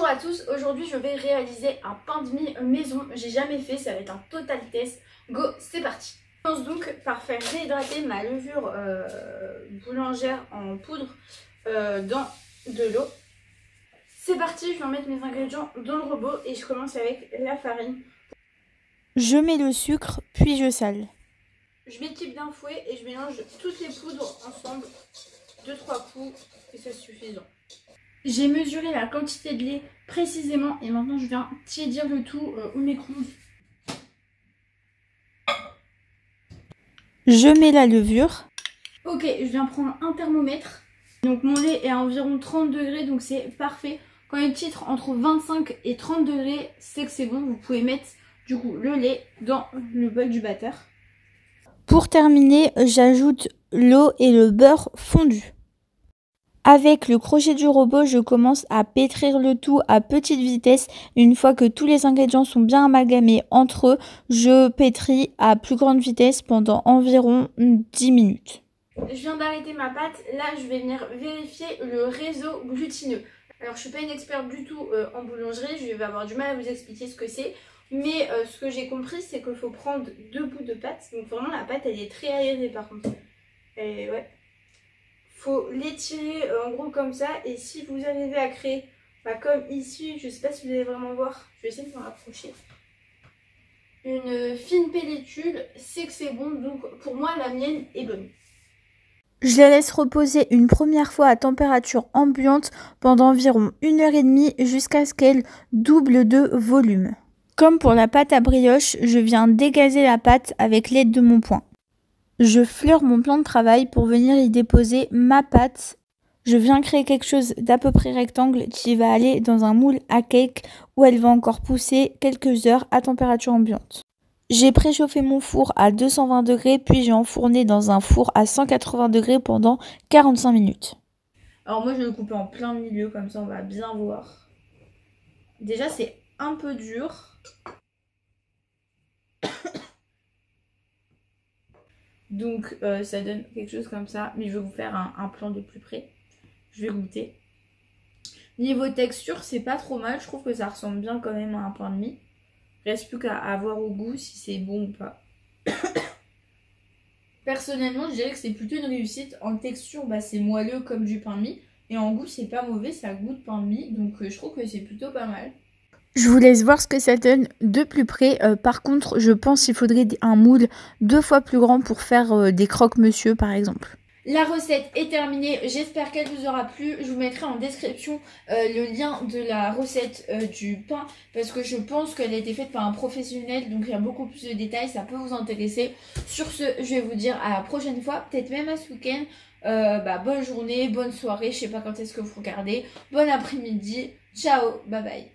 Bonjour à tous, aujourd'hui je vais réaliser un pain de mie maison, j'ai jamais fait, ça va être un total test. Go, c'est parti. Je commence donc par faire réhydrater ma levure boulangère en poudre dans de l'eau. C'est parti, je vais en mettre mes ingrédients dans le robot et je commence avec la farine. Je mets le sucre, puis je sale. Je m'équipe d'un fouet et je mélange toutes les poudres ensemble, 2-3 coups et c'est suffisant. J'ai mesuré la quantité de lait précisément et maintenant je viens tiédir le tout au micro-ondes. Je mets la levure. Ok, je viens prendre un thermomètre. Donc mon lait est à environ 30 degrés, donc c'est parfait. Quand il titre entre 25 et 30 degrés, c'est que c'est bon. Vous pouvez mettre du coup le lait dans le bol du batteur. Pour terminer, j'ajoute l'eau et le beurre fondu. Avec le crochet du robot, je commence à pétrir le tout à petite vitesse. Une fois que tous les ingrédients sont bien amalgamés entre eux, je pétris à plus grande vitesse pendant environ 10 minutes. Je viens d'arrêter ma pâte. Là, je vais venir vérifier le réseau glutineux. Alors, je suis pas une experte du tout en boulangerie. Je vais avoir du mal à vous expliquer ce que c'est. Mais ce que j'ai compris, c'est qu'il faut prendre 2 bouts de pâte. Donc, vraiment, la pâte, elle est très aérée par contre. Et ouais. Faut l'étirer en gros comme ça. Et si vous arrivez à créer, comme ici, je sais pas si vous allez vraiment voir. Je vais essayer de m'en rapprocher. Une fine pellicule, c'est que c'est bon. Donc, pour moi, la mienne est bonne. Je la laisse reposer une première fois à température ambiante pendant environ 1h30 jusqu'à ce qu'elle double de volume. Comme pour la pâte à brioche, je viens dégazer la pâte avec l'aide de mon poing. Je fleure mon plan de travail pour venir y déposer ma pâte. Je viens créer quelque chose d'à peu près rectangle qui va aller dans un moule à cake où elle va encore pousser quelques heures à température ambiante. J'ai préchauffé mon four à 220 degrés puis j'ai enfourné dans un four à 180 degrés pendant 45 minutes. Alors moi je vais le couper en plein milieu comme ça on va bien voir. Déjà c'est un peu dur. Donc ça donne quelque chose comme ça. Mais je vais vous faire un plan de plus près. Je vais goûter. Niveau texture c'est pas trop mal. Je trouve que ça ressemble bien quand même à un pain de mie. Reste plus qu'à avoir au goût si c'est bon ou pas. Personnellement je dirais que c'est plutôt une réussite. En texture c'est moelleux comme du pain de mie. Et en goût c'est pas mauvais, ça goûte pain de mie. Donc je trouve que c'est plutôt pas mal. Je vous laisse voir ce que ça donne de plus près. Par contre, je pense qu'il faudrait un moule 2 fois plus grand pour faire des croque-monsieur par exemple. La recette est terminée, j'espère qu'elle vous aura plu. Je vous mettrai en description le lien de la recette du pain parce que je pense qu'elle a été faite par un professionnel, donc il y a beaucoup plus de détails, ça peut vous intéresser. Sur ce, je vais vous dire à la prochaine fois, peut-être même à ce week-end. Bonne journée, bonne soirée, je sais pas quand est-ce que vous regardez. Bon après-midi, ciao, bye bye.